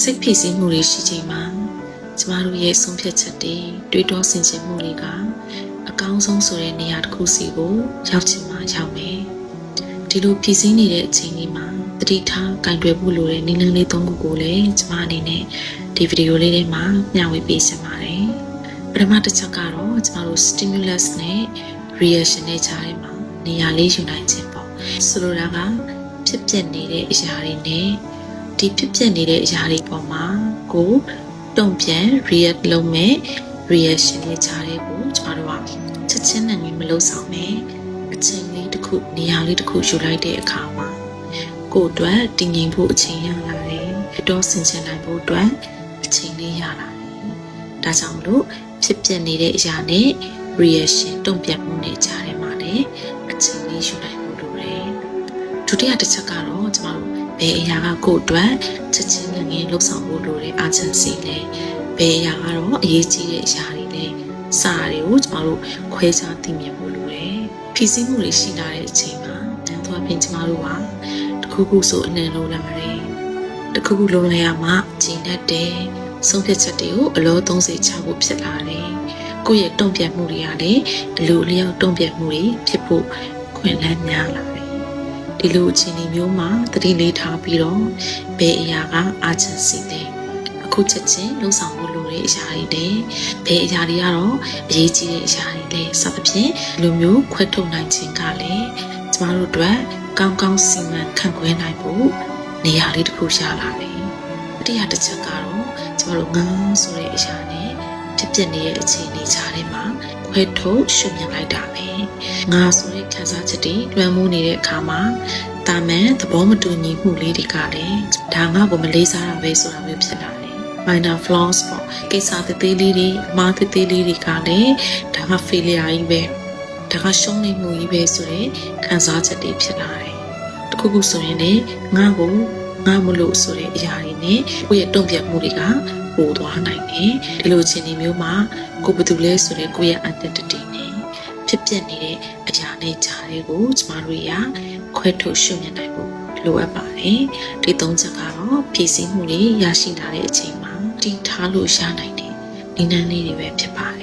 စိတ်ဖြစ်စည်းမှုတွေရှိချိန်မှာကျမတို့ရဲ့ဆုံးဖြတ်ချက်တွေးတောဆင်ခြင်မှုတွေကအကောင်းဆုံးဆိုတဲ့နေရာတစ်ခုစီကိုရောက်ချင်မှရောက်မယ်ဒီလိုဖြစ်စည်းနေတဲ့အချိန်လေးမှာတတိထားကင်တွယ်ဖို့လိုတဲ့နည်းလမ်းလေး၃ခုကိုလည်းကျမအနေနဲ့ဒီဗီဒီယိုလေးထဲမှာမျှဝေပေးချင်ပါတယ်ပထမတစ်ချက်ကတော့ကျမတို့ stimulus နဲ့ reaction နဲ့ကြားထဲမှာနေရာလေးယူနိုင်ခြင်းပေါ့ဆိုလိုတာကဖြစ်ပျက်နေတဲ့အရာတွေနဲ့ဒီဖြစ်ပျက်နေတဲ့အရာတွေပေါ်မှာကိုတုံ့ပြန် react လုပ်မဲ့ reaction နဲ့ကြားထဲကိုကျမတို့ကချက်ချင်းနဲ့မလုပ်ဆောင်နဲ့အချိန်လေးတစ်ခုနေရာလေးတစ်ခုယူလိုက်တဲ့အခါမှာကိုယ့်အတွက်တည်ငြိမ်ဖို့အချိန်ရလာတယ်။တော့ဆင်ခြင်နိုင်ဖို့အတွက်အချိန်လေးရလာတယ်။ဒါကြောင့်မလို့ဖြစ်ပျက်နေတဲ့အရာနဲ့ reaction တုံ့ပြန်မှုနဲ့ကြားထဲမှာလည်းအချိန်လေးယူနိုင်ဖို့လိုတယ်။ဒုတိယတစ်ချက်ကတော့ကျမတို့ဘယ်အရာကကိုယ့်အတွက်ချက်ချင်းနဲ့ငင်းလှုပ်ဆောင်ဖို့လိုတဲ့ urgency လဲဘယ်အရာကတော့အရေးကြီးတဲ့အရာတွေလဲစာတွေကိုကျမတို့ခွဲခြားသိမြင်ဖို့လိုတယ်။ဖြစ်စည်းမှုတွေရှိလာတဲ့အချိန်မှာတန်သွားပြင်ကျမတို့ကတခုခုဆိုအနှံလုံးလာတယ်။တခုခုလုံးလိုက်ရမှဂျင်းနဲ့တယ်ဆုံးဖြတ်ချက်တွေကိုအလော30ချဖို့ဖြစ်လာတယ်။ကိုယ့်ရဲ့တုံ့ပြန်မှုတွေကလည်းအလိုအလျောက်တုံ့ပြန်မှုတွေဖြစ်ဖို့ခွင့်လန်းများလာတယ်။ဒီလိုအခြေအနေမျိုးမှာသတိလေးထားပြီးတော့ဘယ်အရာက urgency လဲအခုချက်ချင်းလှုပ်ဆောင်ဖို့လိုတဲ့အရာတွေတဲ့ဘယ်အရာတွေကတော့အရေးကြီးတဲ့အရာတွေလဲစသဖြင့်လူမျိုးခွဲထုတ်နိုင်ခြင်းကလည်းကျမတို့အတွက်ကောင်းကောင်းစီမံခန့်ခွဲနိုင်ဖို့နေရာလေးတစ်ခုရလာတယ်။တရားတစ်ချက်ကတော့ကျမတို့ငန်းဆိုတဲ့အရာနဲ့ဖြစ်ပျက်နေတဲ့အခြေအနေကြားထဲမှာခွဲထုတ်ရှုမြင်လိုက်တာပဲ။ငါဆိုတဲ့ခံစားချက်တွေလွှမ်းမိုးနေတဲ့အခါမှာတာမန်သဘောမတူညီမှုလေးတွေကလည်းဒါငါ့ကိုမလေးစားတာပဲဆိုတာမျိုးဖြစ်လာတယ်။ minor flaws ပေါ့ကိစ္စသေးသေးလေးတွေအမှားသေးသေးလေးတွေကလည်းဒါက failure ကြီးပဲဒါကရှုံးနေမှုကြီးပဲဆိုတဲ့ခံစားချက်တွေဖြစ်လာတယ်။တခုခုဆိုရင်လည်းငါ့ကိုငါမလို့ဆိုတဲ့အရာတွေနဲ့ကိုယ့်ရဲ့တုံ့ပြန်မှုတွေကပိုသွားနိုင်တယ်။ဒီလိုအခြေအနေမျိုးမှာကိုယ်ဘယ်သူလဲဆိုတဲ့ကိုယ့်ရဲ့ identity နဲ့ဖြစ်ပျက်နေတဲ့အရာနဲ့ကြားတွေကိုကျမတို့ရခွဲထုတ်ရှုမြင်နိုင်ဖို့လိုအပ်ပါတယ်။ဒီ၃ချက်ကတော့ဖြည့်ဆည်းမှုတွေရရှိလာတဲ့အချိန်မှာတည်ထားလို့ရနိုင်တဲ့နည်းလမ်းလေးတွေပဲဖြစ်ပါတယ်